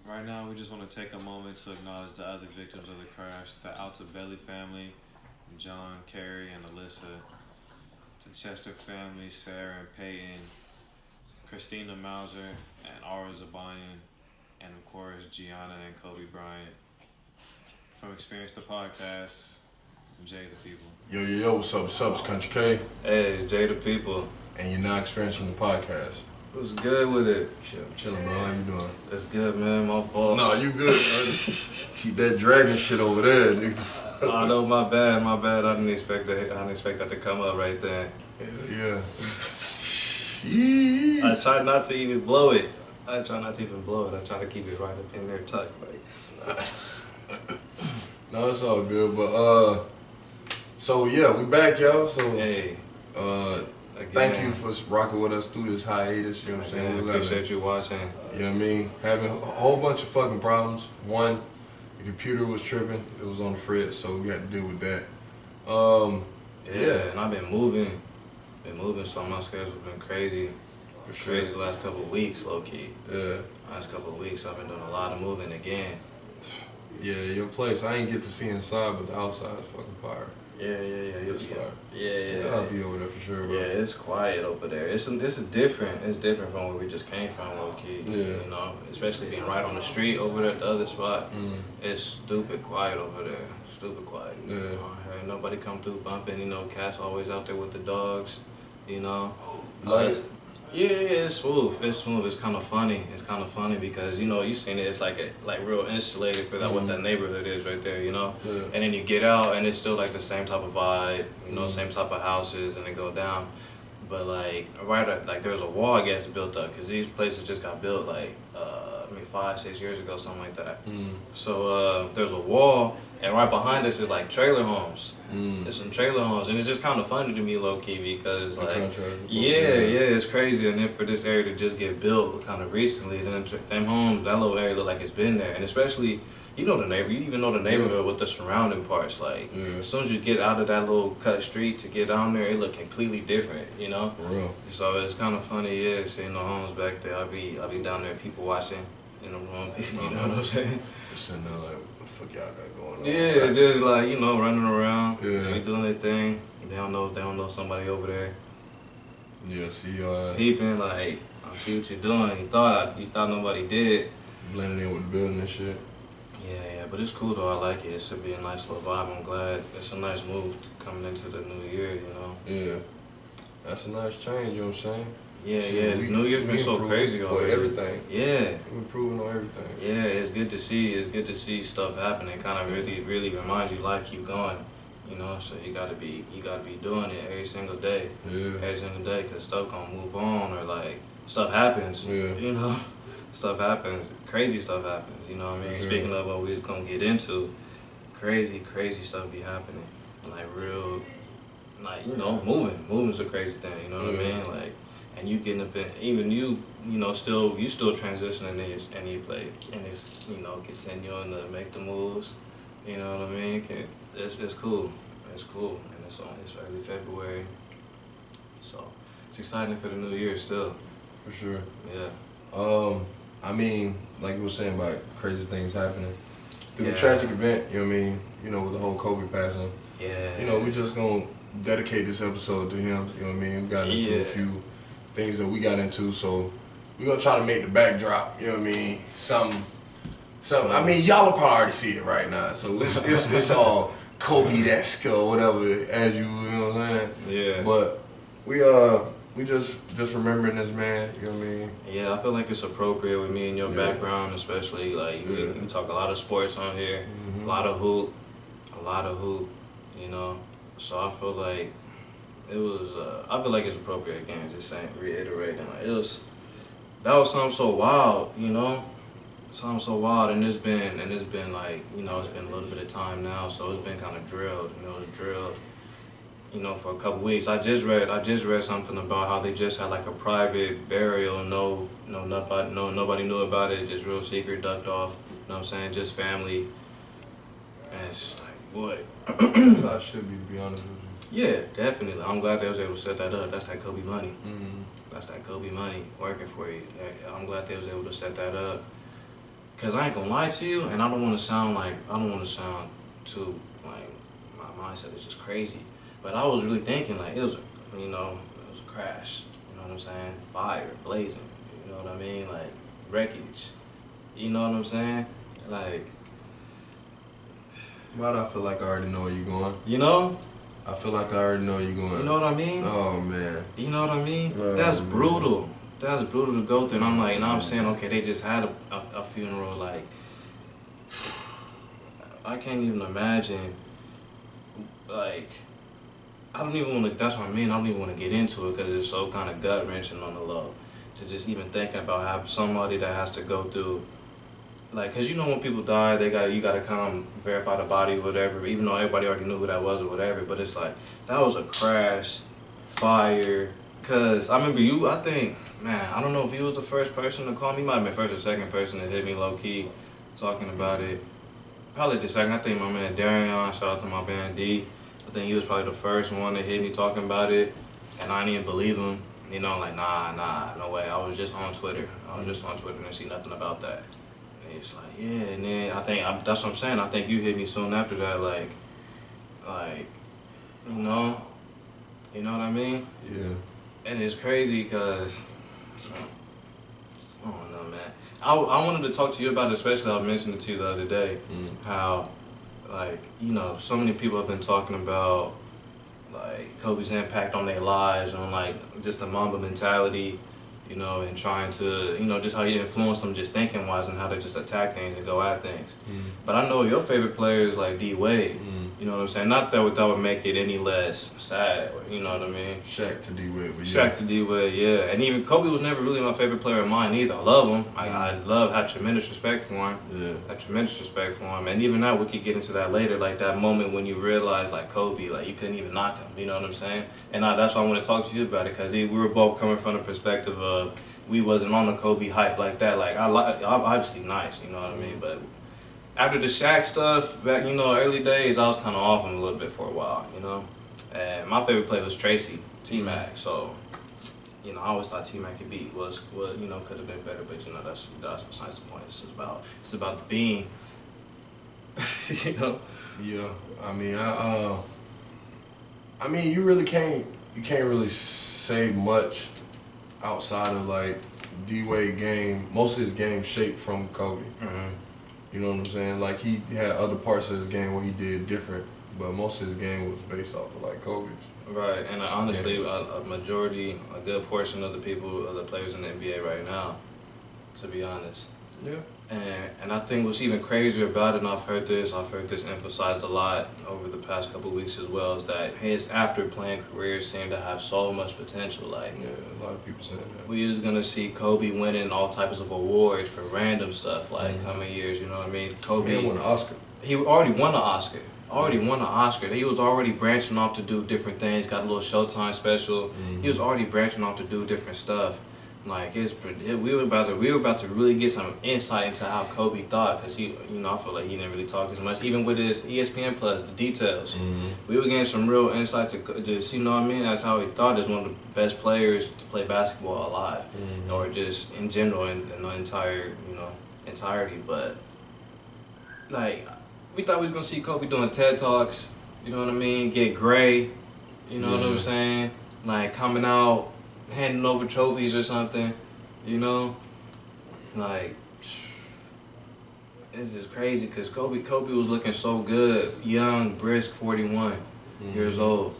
Right now, we just want to take a moment to acknowledge the other victims of the crash, the Altabelli family, John, Carrie, and Alyssa, the Chester family, Sarah and Peyton, Christina Mauser, and Aura Zabanian, and of course, Gianna and Kobe Bryant. From Experience the Podcast, I'm Jay the People. Yo, what's up, it's Country K. Hey, it's Jay the People. And you're now experiencing the podcast. What's good with it? Shit, I'm chilling, bro. How you doing? That's good, man. My fault. No, you good, man. Keep that dragon shit over there, nigga. Oh, no, my bad. I didn't expect that to come up right there. Yeah. Sheesh. I try not to even blow it. I try to keep it right up in there tucked. No, it's all good, but so yeah, we back, y'all. So Hey. thank you for rocking with us through this hiatus. You know what I'm saying? I appreciate you watching. You know what I mean? Having a whole bunch of fucking problems. One, the computer was tripping. It was on the fritz, so we had to deal with that. Yeah, and I've been moving. So my schedule's been crazy. For sure. Crazy the last couple of weeks, low key. Yeah. Last couple of weeks, I've been doing a lot of moving again. Yeah, your place. I ain't get to see inside, but the outside is fucking fire. Yeah. It's fire. Yeah. I'll be over there for sure, bro. Yeah, it's quiet over there. It's different. It's different from where we just came from, low key. Yeah. You know, especially being right on the street over there at the other spot. Mm. It's stupid quiet over there. Stupid quiet. Yeah. Ain't nobody come through bumping. You know, Cat's always out there with the dogs. You know. Like it? Yeah, it's smooth. It's kind of funny. It's kind of funny because you know you seen it. It's like real insulated for that what that neighborhood is right there. You know. Yeah. And then you get out and it's still like the same type of vibe. You know, same type of houses and they go down. But like there's a wall I guess built up because these places just got built like 5-6 years ago, something like that. Mm. So there's a wall, and right behind us is like trailer homes. Mm. There's some trailer homes, and it's just kind of funny to me, low key, because like, yeah, it's crazy. And then for this area to just get built kind of recently, then them homes, that little area look like it's been there, and especially. You know the you even know the neighborhood with the surrounding parts. Like as soon as you get out of that little cut street to get down there, it look completely different. You know. For real. So it's kind of funny, yeah, seeing the homes back there. I'll be down there, people watching in the room. You know what I'm saying? Just sitting there like, what the fuck y'all got going on? Yeah, just like you know, running around. Yeah. They doing their thing. They don't know somebody over there. Yeah, see Peeping like, I see what you're doing. You thought nobody did. blending in with the building and shit. Yeah, but it's cool though. I like it. It should be a nice little vibe. I'm glad it's a nice move coming into the new year. You know. Yeah, that's a nice change. You know what I'm saying? Yeah, Shit, New Year's been so crazy for already. everything. Yeah. We're improving on everything. Yeah, it's good to see. It's good to see stuff happening. Kind of really reminds you life keep going. You know, so you gotta be doing it every single day. Yeah. Every single day, cause stuff gonna move on or like stuff happens. Yeah. You know, stuff happens. Crazy stuff happens. You know what I mean? For sure. Speaking of what we're gonna get into, crazy stuff be happening. Like real, like you know, moving's a crazy thing. You know what I mean? Like. And you getting up in, even you know, still transitioning in your play, and it's, you know, continuing to make the moves, you know what I mean? It's cool, and it's early February, so it's exciting for the new year still. For sure. Yeah. I mean, like you were saying about crazy things happening through the Yeah. tragic event. You know what I mean? You know, with the whole COVID passing. Yeah. You know, we just gonna dedicate this episode to him. You know what I mean? We got into a few things that we got into, so we're gonna try to make the backdrop, you know what I mean? Something. I mean, y'all will probably already see it right now, so it's all Kobe-esque or whatever, as you know what I'm saying? Yeah. But we just remembering this man, you know what I mean? Yeah, I feel like it's appropriate with me and your background, especially like we talk a lot of sports on here, a lot of hoop, you know. So I feel like it was. I feel like it's appropriate again. Just saying, reiterating. Like that was something so wild, you know. Something so wild, and it's been like, you know, it's been a little bit of time now, so it's been kind of drilled. You know, it's drilled. You know, for a couple weeks. I just read something about how they just had like a private burial. Nobody knew about it. Just real secret, ducked off. You know what I'm saying? Just family. And it's like, what? That's how it should be, to be honest with you. Yeah, definitely. I'm glad they was able to set that up. That's that Kobe money. Mm-hmm. That's that Kobe money working for you. I'm glad they was able to set that up. cause I ain't gonna lie to you, and I don't want to sound too like my mindset is just crazy, but I was really thinking like it was a crash. You know what I'm saying? Fire, blazing. You know what I mean? Like wreckage. You know what I'm saying? Like. But I feel like I already know where you're going. You know? I feel like I already know where you're going. You know what I mean? Oh man. You know what I mean? Oh, That's man. brutal. That's brutal to go through. And I'm like, now I'm saying, okay, they just had a funeral. Like, I can't even imagine. Like, I don't even want to. That's what I mean. I don't even want to get into it because it's so kind of gut wrenching on the low. To just even thinking about having somebody that has to go through. Like, cause you know when people die, you gotta come verify the body or whatever. Even though everybody already knew who that was or whatever, but it's like that was a crash, fire. Cause I remember you. I think, man, I don't know if he was the first person to call me. He might have been first or second person to hit me low key, talking about it. Probably the second. I think my man Darion. Shout out to my band D. I think he was probably the first one to hit me talking about it, and I didn't even believe him. You know, like nah, no way. I was just on Twitter. And didn't see nothing about that. It's like, yeah, and then that's what I'm saying. I think you hit me soon after that, like, you know what I mean? Yeah. And it's crazy because, I don't know, man. I wanted to talk to you about it, especially I mentioned it to you the other day, how, like, you know, so many people have been talking about, like, Kobe's impact on their lives, on, like, just the Mamba mentality. You know, and trying to, you know, just how you influence them just thinking wise and how to just attack things and go at things. But I know your favorite player is like D Wade. You know what I'm saying? Not that would make it any less sad, you know what I mean? Shaq to D Wade. Shaq to D Wade, yeah. And even Kobe was never really my favorite player of mine either. I love him. Had tremendous respect for him. Yeah. Had tremendous respect for him. And even now, we could get into that later, like that moment when you realize, like, Kobe, like, you couldn't even knock him. You know what I'm saying? And that's why I want to talk to you about it, because we were both coming from the perspective of we wasn't on the Kobe hype like that. Like, I'm obviously nice, you know what I mean? But after the Shaq stuff, back, you know, early days, I was kind of off him a little bit for a while, you know? And my favorite player was Tracy, T-Mac. So, you know, I always thought T-Mac could beat you know, could have been better, but, you know, that's besides the point. It's about the being, you know? Yeah, I mean, you can't really say much outside of like D-Wade game. Most of his game shaped from Kobe. You know what I'm saying? Like he had other parts of his game where he did different, but most of his game was based off of like Kobe's. Right, and honestly, a good portion of the players in the NBA right now, to be honest. Yeah. And I think what's even crazier about it, and I've heard this emphasized a lot over the past couple of weeks as well, is that his after playing career seemed to have so much potential. Like, yeah, a lot of people saying that. We was gonna see Kobe winning all types of awards for random stuff like coming years. You know what I mean? Kobe won an Oscar. He already won an Oscar. He was already branching off to do different things. Got a little Showtime special. He was already branching off to do different stuff. Like we were about to really get some insight into how Kobe thought, because I feel like he didn't really talk as much, even with his ESPN Plus, the details. We were getting some real insight to just, you know what I mean. That's how he thought as one of the best players to play basketball alive, or just in general in the entire entirety. But like we thought we was gonna see Kobe doing TED Talks. You know what I mean? Get gray. You know what I'm saying? Like coming out, handing over trophies or something, you know? Like, this is crazy because Kobe was looking so good, young, brisk, 41 years old.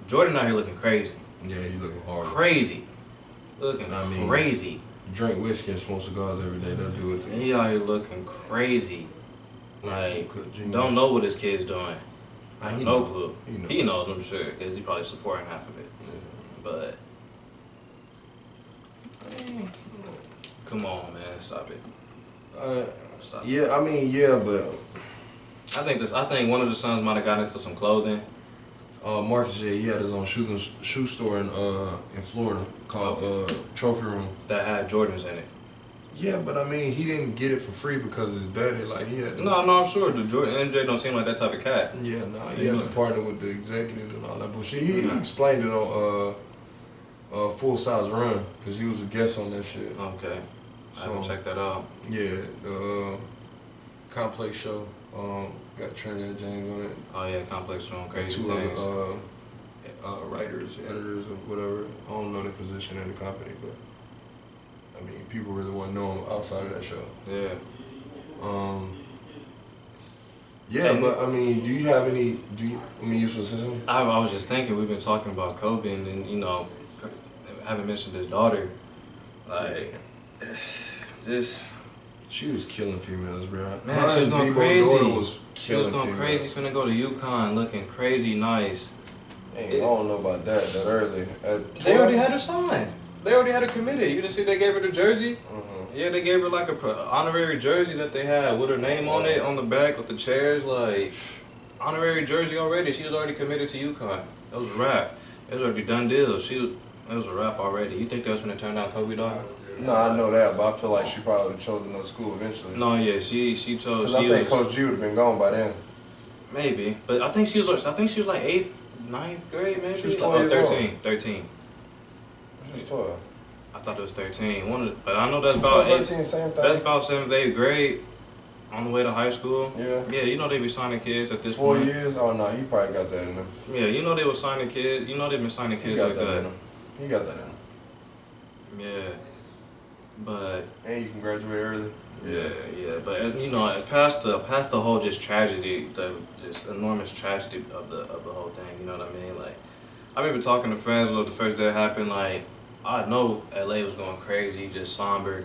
Jordan out here looking crazy. Yeah, he looking hard. Crazy. Crazy. Drink whiskey and smoke cigars every day, they'll do it to you. He out here looking crazy. Like, don't know what his kid's doing. No clue. He knows, I'm sure, because he's probably supporting half of it. Yeah. But come on, man, stop it. Stop it. Yeah, but I think one of the sons might have gotten into some clothing. Marcus J, he had his own shoe store in Florida called Trophy Room That had Jordans in it. Yeah, but I mean, he didn't get it for free because his daddy, like, he had to... No, I'm sure. The MJ don't seem like that type of cat. Yeah, he had to partner with the executives and all that bullshit. He explained it on Full Size Run, because he was a guest on that shit. Okay. I haven't checked that out. Yeah, the Complex show. Got Trinidad James on it. Oh yeah, Complex doing crazy two things. other writers, editors, or whatever. I don't know their position in the company, but I mean, people really want to know them outside of that show. Yeah. Yeah, but I mean, do you have any? You supposed to say something? I was just thinking, we've been talking about Kobe, and then, you know, haven't mentioned his daughter. Like, just. She was killing females, bro. Man, she was going crazy. She was going crazy. Finna go to UConn, looking crazy nice. Hey, I don't know about that early. They already had her signed. They already had her committed. You didn't see they gave her the jersey? Yeah, they gave her like a honorary jersey that they had with her name on it on the back with the chairs. Like, honorary jersey already. She was already committed to UConn. That was a wrap. It was already done deal. It was a wrap already. You think that was gonna turn down Kobe daughter? No, I know that, but I feel like she probably would have chosen another school eventually. No, yeah, she chose. Because I think Coach G would have been gone by then. Maybe, but I think she was like 8th, 9th grade, maybe. She was 12 years 13. old. 13. She was 12. I thought it was 13. But I know that's about 13, same thing. That's about 7th, 8th grade. On the way to high school. Yeah. Yeah, you know they be signing kids at this 4 point. 4 years? Oh no, he probably got that in him. Yeah, you know they were signing kids. You know they've been signing kids like that. In him. He got that in him. Yeah. But and you can graduate early. Yeah. But you know, past the whole just tragedy, the just enormous tragedy of the whole thing. You know what I mean? Like, I remember talking to friends the first day it happened. Like, I know LA was going crazy, just somber.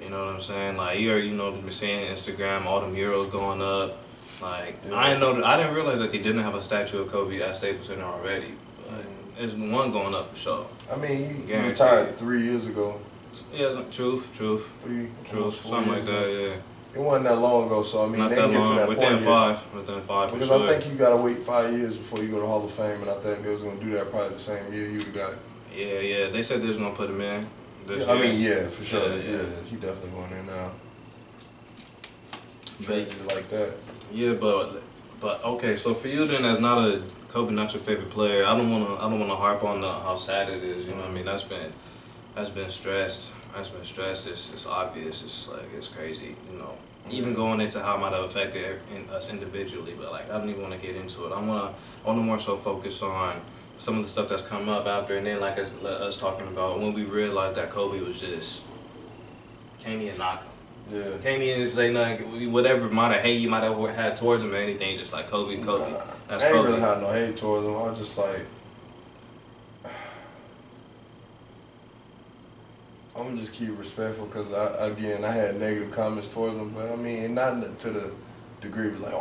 You know what I'm saying? Like, you been seeing Instagram, all the murals going up. Like, yeah. I didn't realize that they didn't have a statue of Kobe at Staples Center already. But there's one going up for sure. I mean, he retired 3 years ago. Yeah, truth. Something like that, yeah. It wasn't that long ago, so I mean, they get to that within point within five. Because for sure. I think you gotta wait 5 years before you go to Hall of Fame, and I think they was gonna do that probably the same year you got. Yeah. They said they was gonna put him in. I mean, yeah, for sure. Yeah, he definitely going in now. Tragedy like that. Yeah, but okay. So for you then, as not a Kobe, not your favorite player, I don't wanna harp on how sad it is. You know what I mean? That's been stressed. It's obvious. It's like, it's crazy. You know, even going into how it might have affected us individually. But like, I don't even want to get into it. I wanna more so focus on some of the stuff that's come up after, and then like us talking about when we realized that Kobe was just can't even knock him. Yeah. Can't even say nothing. Whatever hate you might have had towards him or anything, just like Kobe. Nah, that's I ain't Kobe. really had no hate towards him. I was just like, I'm gonna just keep respectful because I had negative comments towards him, but I mean, not to the degree of like,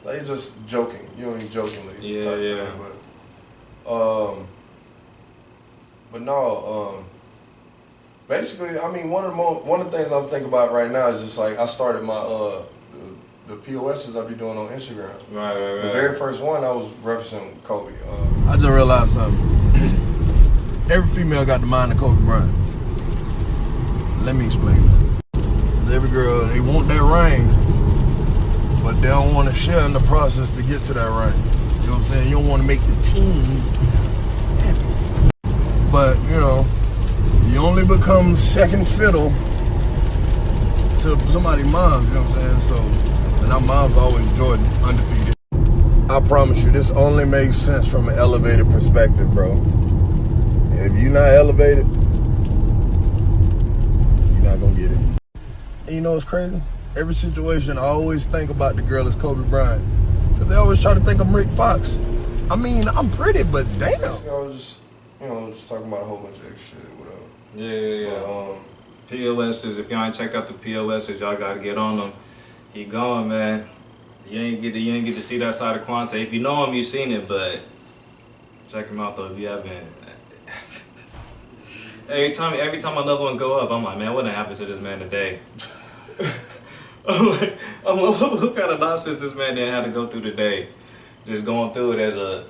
like just joking, jokingly type thing, but no, basically, I mean, one of the things I'm thinking about right now is just like I started my the POSs I be doing on Instagram. Right. The very first one I was referencing Kobe. I just realized something. Every female got the mind of Kobe Bryant. Let me explain that. 'Cause every girl, they want that ring, but they don't want to share in the process to get to that ring. You know what I'm saying? You don't want to make the team happy. But, you know, you only become second fiddle to somebody's mom, you know what I'm saying? So, and our moms always enjoyed undefeated. I promise you, this only makes sense from an elevated perspective, bro. If you're not elevated, you're not gonna get it. And you know what's crazy? Every situation, I always think about the girl as Kobe Bryant. Because they always try to think I'm Rick Fox. I mean, I'm pretty, but damn. I was just talking about a whole bunch of extra shit, whatever. Yeah. But, POSs, if y'all ain't checked out the POSs, y'all gotta get on them. He gone, man. You ain't get to see that side of Quante. If you know him, you seen it, but check him out though if you haven't. Every time another one go up, I'm like, man, what done happened to this man today? I'm like, what kind of nonsense this man didn't have to go through today? Just going through it as a,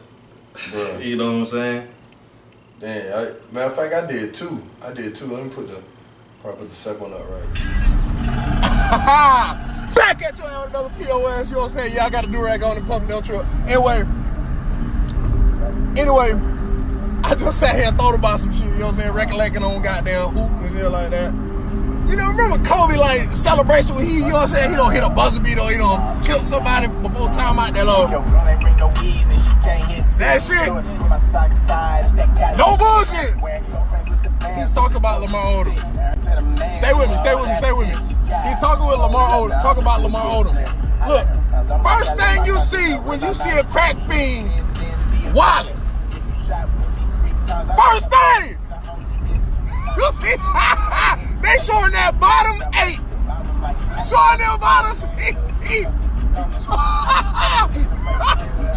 bruh. You know what I'm saying? Damn, matter of fact, I did too. Let me probably put the second one up right. Back at you on another POS, you know what I'm saying? Yeah, I got a do-rag on the public no trip. Anyway, I just sat here and thought about some shit, you know what I'm saying? Recollecting on goddamn hoop and shit like that. You You know, remember Kobe, like, celebration when he, you know what I'm saying, he don't hit a buzzer beater or he don't kill somebody before time out that long. That shit. No bullshit. He's talking about Lamar Odom. Stay with me. He's talking with Lamar Odom. Talk about Lamar Odom. Look, first thing you see when you see a crack fiend, wallet. First thing. You see, they showing that bottom 8. Showing them bottom 6.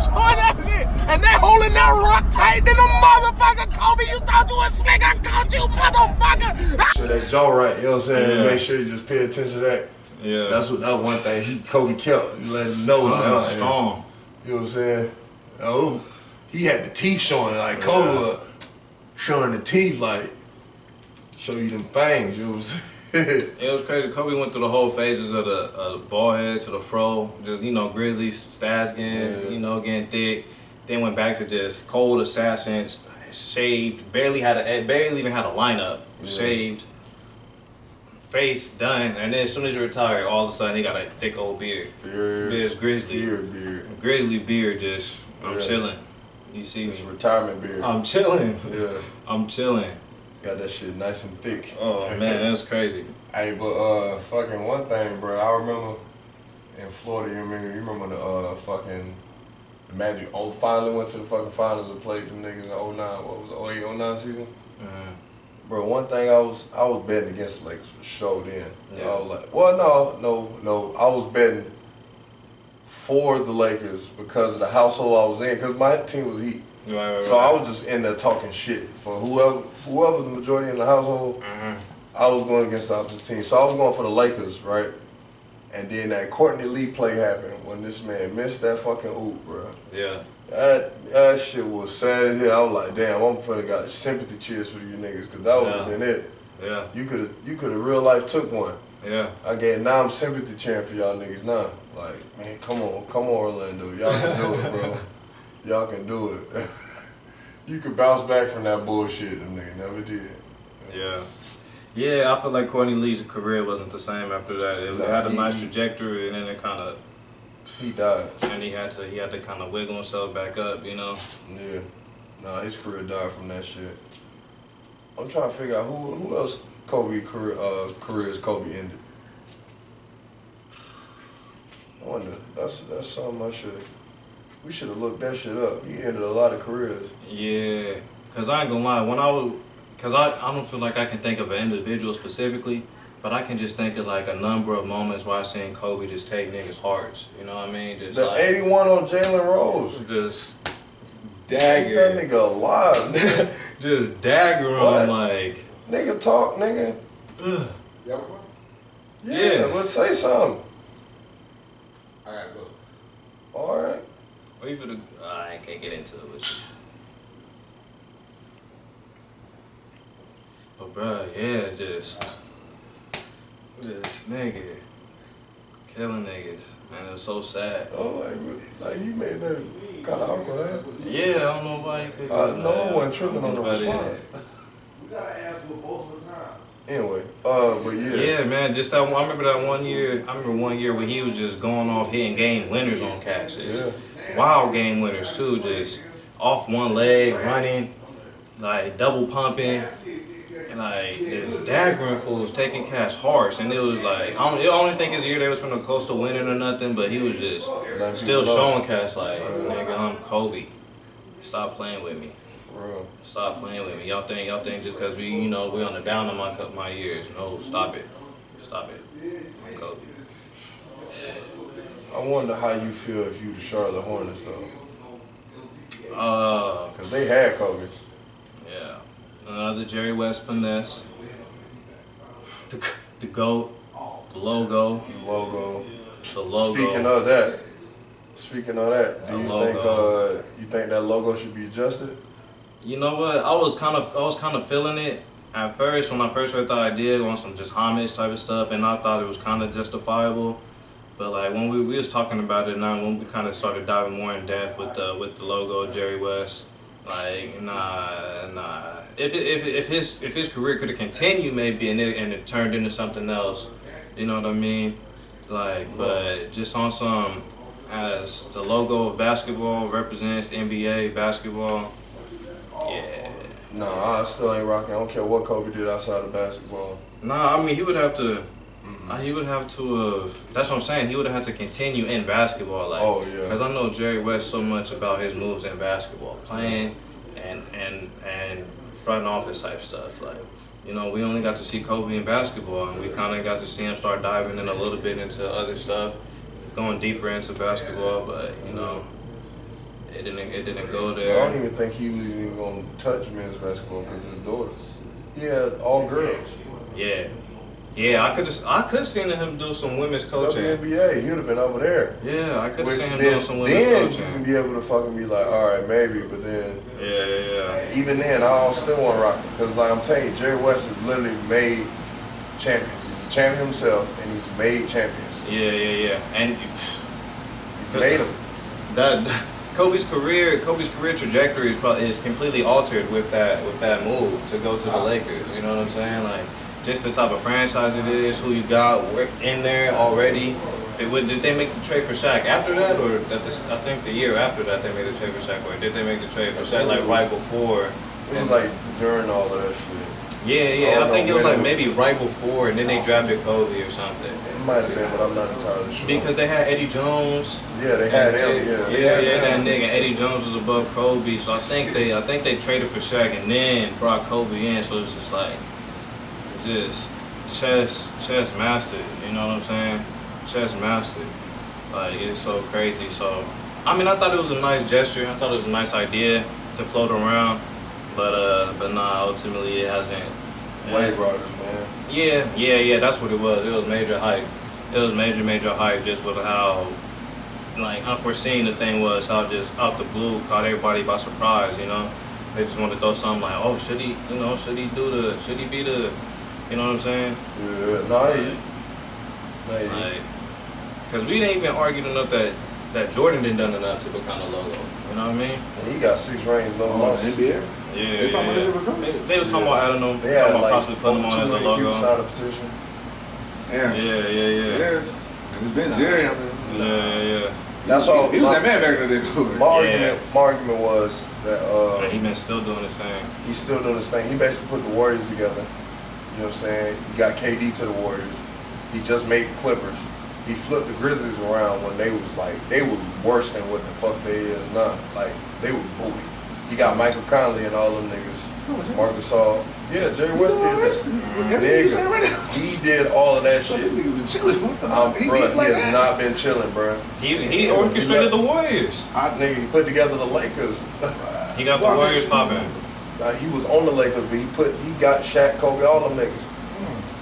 Showing that shit. And they holding that rock tight than a motherfucker. Kobe, you thought you was slick. I caught you, motherfucker. Sure that jaw right, you know what I'm saying? Yeah. Make sure you just pay attention to that. Yeah. That one thing Kobe kept. Let him know. Like, strong. You know what I'm saying? Oh, he had the teeth showing. Like, Kobe was showing the teeth, like, show you them fangs, you know what I'm saying? It was crazy. Kobe went through the whole phases of the ball head to the fro, just, you know, grizzly stash getting, you know, getting thick. Then went back to just cold assassins, shaved, barely even had a lineup, shaved, face done, and then as soon as you retire, all of a sudden he got a thick old beard. Just grizzly beard. Grizzly beard, just I'm chilling. You see it's retirement beard. I'm chilling. Yeah. I'm chilling. Got that shit nice and thick. Oh man, that's crazy. Hey, but fucking one thing, bro. I remember in Florida. You remember the fucking the Magic finally went to the fucking finals and played them niggas in 09. What was it, 08, 09 season? Bro, one thing I was betting against the Lakers for sure then. Yeah. I was like, well, no. I was betting for the Lakers because of the household I was in, because my team was Heat. Right. So I was just in there talking shit for whoever the majority in the household. I was going against the opposite team, so I was going for the Lakers, right? And then that Courtney Lee play happened when this man missed that fucking oop, bro. Yeah. That shit was sad as hell. I was like, damn, I'm finna got sympathy cheers for you niggas, cause that would have been it. Yeah. You could have real life took one. Yeah. Now I'm sympathy cheering for y'all niggas now. Like, man, come on Orlando, y'all can do it, bro. Y'all can do it. You could bounce back from that bullshit, them niggas never did. Yeah. Yeah, I feel like Courtney Lee's career wasn't the same after that. It had a nice trajectory, and then it kind of... He died. And he had to kind of wiggle himself back up, you know? Yeah. Nah, his career died from that shit. I'm trying to figure out who else careers Kobe ended. I wonder. That's something we should have looked that shit up. He ended a lot of careers. Yeah, cause I ain't gonna lie. I don't feel like I can think of an individual specifically, but I can just think of like a number of moments where I seen Kobe just take niggas' hearts. You know what I mean? Just the like 81 on Jalen Rose. Just dagger. Keep that nigga alive, nigga. Just dagger him like. Nigga talk, nigga. Ugh. Yeah, let's say something. Alright, go. Alright. Wait for the. I can't get into it with you. But bruh, yeah, just nigga killing niggas, man. It was so sad. Oh, like you made that kind of awkward, huh? Yeah, I don't know why you could. No, I wasn't tripping on the response. We gotta ask for both of the time. Anyway, but yeah. Yeah, man. Just that. I remember that 1 year. I remember 1 year where he was just going off hitting game winners on catches. Yeah. Wild game winners too. Just off one leg, running, like double pumping, and like just daggering fools, taking cash harsh. And it was like I don't only think his year they was from the close to winning or nothing, but he was just still showing cash like, nigga, I'm Kobe. Stop playing with me. Real. Stop playing with me. Y'all think just because we on the down of my years. No, stop it. Stop it. I'm Kobe. I wonder how you feel if you the Charlotte Hornets though. Cause they had Kobe. Yeah. Another Jerry West finesse. The GOAT. The logo. The logo. The logo. Speaking of that, do you think that logo should be adjusted? You know what? I was kind of feeling it at first when I first heard the idea on some just homage type of stuff, and I thought it was kind of justifiable. But like when we was talking about it now, when we kind of started diving more in depth with the logo, Jerry West, Like, nah. If his career could have continued maybe and it turned into something else, you know what I mean? Like, but just on some, as the logo of basketball represents NBA basketball, yeah. No, I still ain't rocking. I don't care what Kobe did outside of basketball. Nah, I mean he would have to. He would have to. That's what I'm saying. He would have had to continue in basketball, like. Oh yeah. Because I know Jerry West so much about his moves in basketball, playing, and front office type stuff. Like, you know, we only got to see Kobe in basketball, and we kind of got to see him start diving in a little bit into other stuff, going deeper into basketball. But you know, it didn't go there. I don't even think he was even gonna touch men's basketball because his daughter. He had all girls. Yeah. Yeah, I could seen him do some women's coaching. WNBA, he would have been over there. Yeah, I could have seen him then, doing some women's then coaching. you can be able to fucking be like, all right, maybe, but then Yeah. even then, I don't still want to rock it because, like I'm telling you, Jerry West has literally made champions. He's a champion himself, and he's made champions. Yeah. And He's made them. that Kobe's career trajectory is completely altered with that move to go to the Lakers. You know what I'm saying? Like, just the type of franchise it is, who you got in there already. Did they make the trade for Shaq after that, or I think the year after that they made the trade for Shaq, or did they make the trade for Shaq like right before? It was like during all of that shit. Yeah. I think it was like maybe right before, and then they drafted Kobe or something. It might have been, but I'm not entirely sure. Because they had Eddie Jones. Yeah, they had him. Yeah, that nigga Eddie Jones was above Kobe, so I think they traded for Shaq and then brought Kobe in. So it's just like, just chess mastered. You know what I'm saying? Chess mastered. Like, it's so crazy. So I mean, I thought it was a nice gesture. I thought it was a nice idea to float around, but nah, ultimately it hasn't. Wave Riders, man. Yeah, that's what it was. It was major hype. It was major hype just with how, like, unforeseen the thing was, how just out the blue caught everybody by surprise, you know? They just wanted to throw something like, oh, should he be the, you know what I'm saying? Yeah, Like, because we didn't even argue enough that Jordan didn't done enough to become a logo, you know what I mean? And he got 6 rings, no losses. NBA? Yeah, They talking about this shit for Kobe? They was talking about adding them, They talking had about like possibly putting them on as a logo. people signed a petition. Yeah. Yeah. It's been Jerry. I mean, Yeah. That's all. He was that man back in the day. My argument was that And he been still doing his thing. he's still doing his thing. He basically put the Warriors together. You know what I'm saying? He got KD to the Warriors. He just made the Clippers. He flipped the Grizzlies around when they was worse than what the fuck they is now. Like, they was booty. He got Michael Conley and all them niggas. Marcus Gasol. Yeah, Jerry West did that. Nigga, he did all of that shit. This nigga been chilling. What the Bruh, he has not been chilling, bruh. He orchestrated the Warriors. Nigga, he put together the Lakers. He got the Warriors popping. He was on the Lakers, but he got Shaq, Kobe, all them niggas.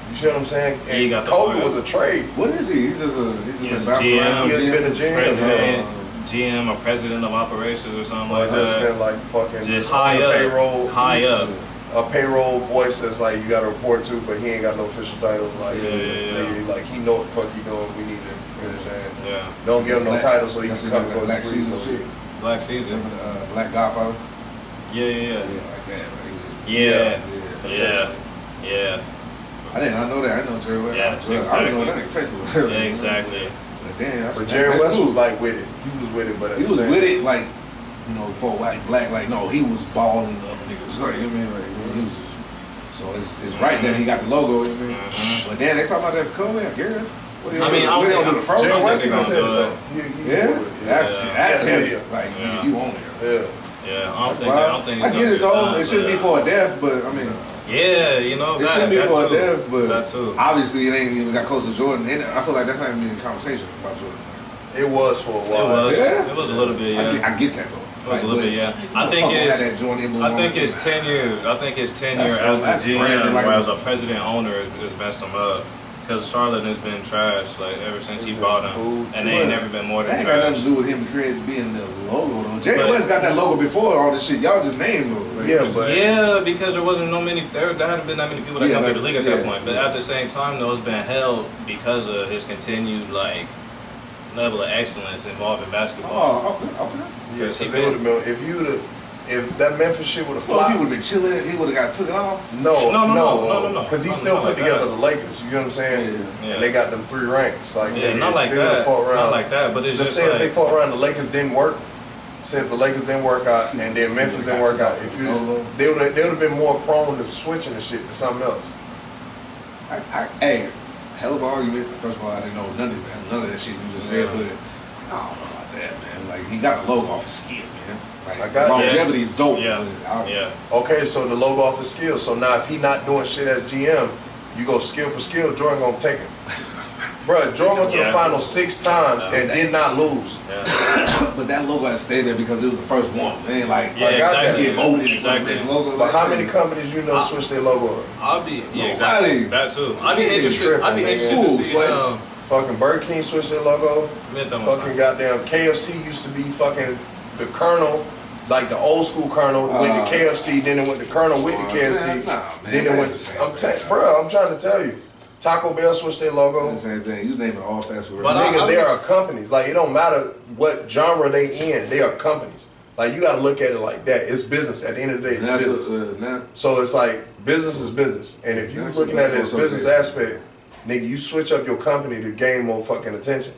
You see what I'm saying? And He got the Kobe Warriors. was a trade. What is he? He's just He's been a bouncing GM. around. He has been a GM. President, GM or president of operations or something like Just that. been like fucking Just on high the up. payroll. High up. A payroll voice that's like you got to report to, but he ain't got no official title. Like, Yeah. nigga, like he know what the fuck he doing. We need him. You know what I'm saying? Yeah. Don't give him no Black- title so he that's can it, come like go Black Season shit. Black Season. Remember Black Godfather? Yeah. Yeah, like that. Right? Yeah. Yeah. I did not know that. I know Jerry West. Yeah, I didn't know that nigga face was. Yeah, exactly. But damn, that's But Jerry West was like with it. He was with it, but at he the was same with it, like, you know, for white, black, like, no, he was balling up niggas. Like, you know what I mean? Like, he was, so it's right that he got the logo, you know what I mean? But then they talking about that for Kobe, I guess. I mean, I don't think do the frozen. Jerry West think even they said it gonna though. Yeah, would, that's Yeah. heavy. Yeah. Like, Yeah. nigga, you on there. Yeah. Yeah, That's wild. I get it though. It shouldn't be for a death, but I mean, Yeah, you know, it shouldn't be for a too. death. But That too. obviously, it ain't even got close to Jordan. And I feel like that's not even in conversation about Jordan. It was for a It while. was. Yeah. It was a little bit, yeah. I get that though. It was a little bit, yeah. I think his tenure. I think his tenure That's as the branded GM like or a- as a president owner is messed him up. Because Charlotte has been trash like ever since he brought him, and they ain't never been more That than ain't got nothing trash. to do with him being the logo though. Jerry But- West got that logo before all this shit. Y'all just named though. Like, Yeah, but Yeah, because there wasn't there hadn't been that many people that Yeah, come to like, the league at yeah, that point. But yeah. at the same time, though, it's been held because of his continued level of excellence involved in basketball. Oh, okay. yeah, Because he because they would have been if if that Memphis shit would have Well, if flopped, he would have been chilling, he would have got took it off. No. Because he still put together the Lakers. You know what I'm saying? Yeah. And they got them 3 ranks. Like, Yeah, not like they that. fought around. Not like that. But it's Just just say like, if they fought around, the Lakers didn't work. Say if the Lakers didn't work out, and then Memphis didn't work out. If you, they would have been more prone to switching the shit to something else. Hey, hell of an argument. First of all, I didn't know none of that shit you just said, but I don't know about that, man. Like, he got a logo off his skill, man. Like, I got longevity is dope. Yeah. Yeah. Okay, so the logo off his skill. So now if he not doing shit as GM, you go skill for skill, Jordan gonna take it. Bruh, Jordan went to the final 6 times and did not lose. Yeah. But that logo has stayed there because it was the first one. Man, like, I got that. He voted Exactly. his logo. But how many companies you know switch their logo up? I'll be Nobody. exactly that too. I'd be interested. I'd be interested to see. Fucking Burger King switched their logo. Fucking Fucking goddamn KFC used to be fucking the Colonel, like the old school Colonel, went to KFC, then it went to Colonel with the KFC, then it went to, bro, I'm trying to tell you. Taco Bell switched their logo. Same thing. You name it all fast food. But Nigga, they are companies. Like, it don't matter what genre they in, they are companies. Like, you gotta look at it like that. It's business. At the end of the day, it's business. So it's like, business is business. And if you looking at it as business aspect, nigga, you switch up your company to gain more fucking attention.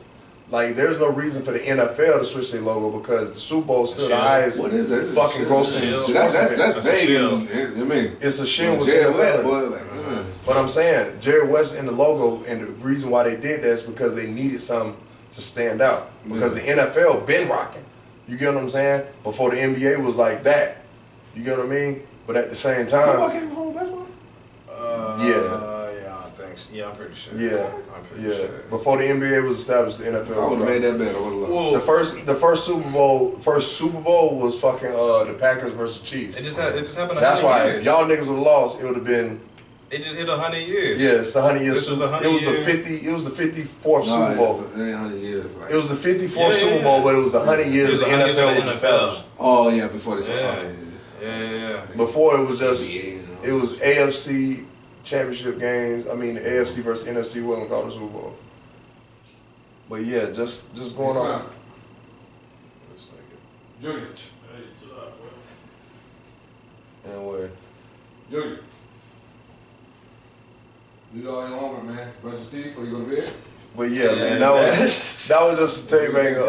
Like, there's no reason for the NFL to switch their logo because the Super Bowl is still the highest fucking grossing. That's big. I mean, it's a shield with Jerry the West, NFL. boy. Like, But I'm saying, Jerry West in the logo, and the reason why they did that is because they needed something to stand out. Because the NFL been rocking. You get what I'm saying? Before the NBA was like that. You get what I mean? But at the same time, Yeah, I'm pretty sure. yeah, I'm pretty yeah. sure. Before the NBA was established, the NFL. I would have made that better. The first Super Bowl was fucking the Packers versus Chiefs. It just happened. That's why years. if y'all niggas would have lost, it would have been. It just hit 100 years. Yeah, it's 100 years. This was 100 It was years. It was the 54th Super Bowl. It ain't 100 years. Like, It was the 54th Super Bowl, but it was 100 years the NFL was established. oh yeah, before this. Yeah. Before it was just NBA, it was AFC championship games. I mean, the AFC versus NFC wasn't called the Super Bowl. But yeah, just going on. Junior. And where? Junior. You all your homework, man. Brush your teeth before you go to bed. But yeah, man, that was just a tape banger.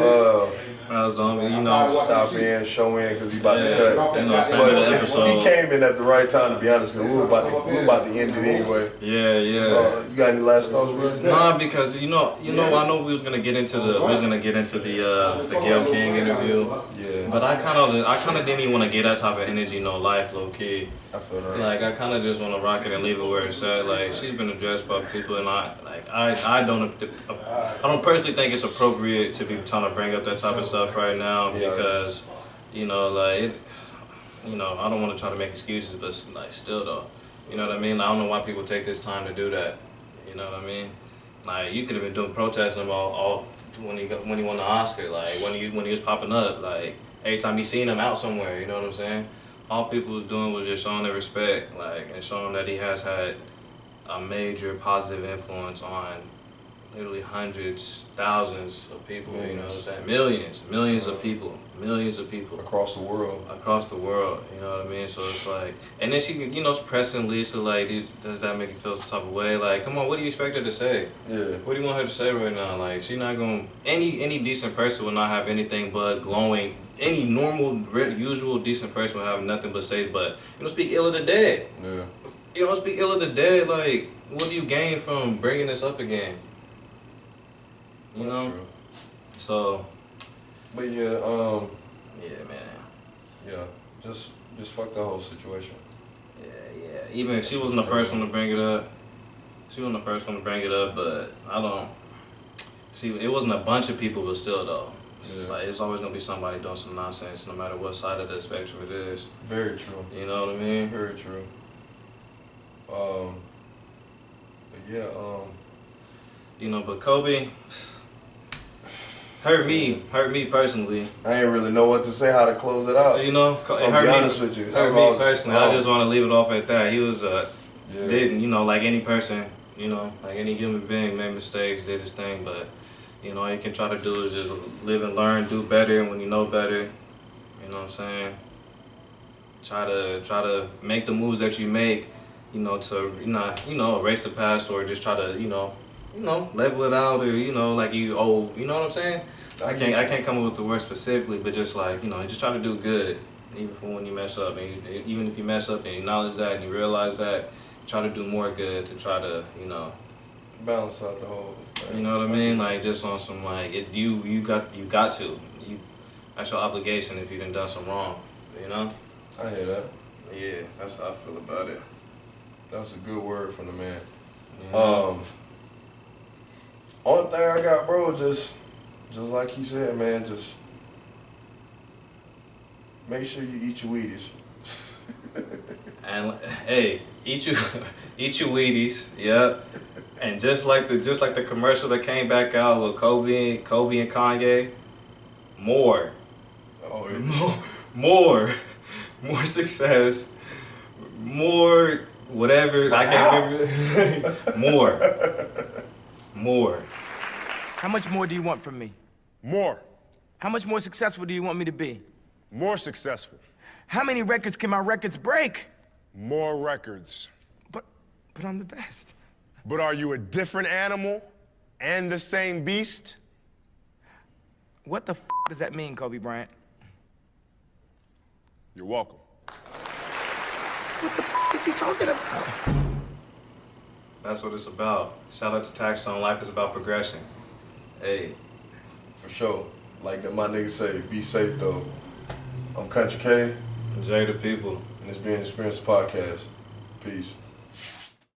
I was doing, you know, Stop in, show in, because he about to cut. You know, But he came in at the right time, to be honest, because we were about to end it anyway. Yeah. You got any last thoughts, bro? Nah, because I know we was gonna get into the Gayle King interview. Yeah. But I kind of didn't even want to get that type of energy, no life, low key. I feel that. Like, I kind of just want to rock it and leave it where it's at. Like, she's been addressed by people, and I don't personally think it's appropriate to be trying to bring up that type of stuff right now because, I don't want to try to make excuses, but like still though, you know what I mean? I don't know why people take this time to do that. You know what I mean? Like, you could have been doing protesting all when he won the Oscar, like when he was popping up, like every time you seen him out somewhere. You know what I'm saying? All people was doing was just showing their respect, like, and showing that he has had a major positive influence on literally hundreds, thousands of people. Millions. You know what I'm saying? Millions of people Across the world. You know what I mean? So it's like, and then she, pressing Lisa like, does that make you feel some type of way? Like, come on, what do you expect her to say? Yeah. What do you want her to say right now? Like, she not gonna, any decent person will not have anything but glowing. Any normal, usual, decent person will have nothing but say, but you don't speak ill of the dead. Yeah. You don't speak ill of the dead. Like, what do you gain from bringing this up again? You That's know? true. So. But yeah, Yeah, man. yeah, just fuck the whole situation. Yeah. Even if she wasn't the first one to bring it up. But it wasn't a bunch of people, but still though. It's just like, it's always gonna be somebody doing some nonsense, no matter what side of the spectrum it is. Very true. You know what I mean? Very true. But yeah, But Kobe hurt me personally. I ain't really know what to say, how to close it out. It I'll hurt be me. honest with you. Hurt me personally. I just want to leave it off at that. He was Yeah. didn't, like any person, like any human being, made mistakes, did his thing, but all you can try to do is just live and learn, do better, and when you know better, you know what I'm saying, try to make the moves that you make, you know, to erase the past, or just try to, you know, level it out, or, you know, like you know what I'm saying? I can't come up with the word specifically, but just like, you know, just try to do good, even from when you mess up, and even if you mess up and you acknowledge that and you realize that, try to do more good to try to, you know, balance out the whole thing. You know what I mean? Like, just on some, like, you got to. That's your obligation if you done some wrong, you know? I hear that. Yeah, that's how I feel about it. That's a good word from the man. Yeah. Only thing I got, bro, just like he said, man, just make sure you eat your Wheaties. And hey, eat your Wheaties, yeah. And just like the commercial that came back out with Kobe and Kanye, more. Oh, yeah. More success, more whatever. I can't remember. More. How much more do you want from me? More. How much more successful do you want me to be? More successful. How many records can my records break? More records. But I'm the best. But are you a different animal and the same beast? What the f does that mean, Kobe Bryant? You're welcome. What the f is he talking about? That's what it's about. Shout out to Taxstone. Life is about progression. Hey. For sure. Like that my niggas say, be safe though. I'm Country K. Enjoy the people. And it's been Experience Podcast. Peace.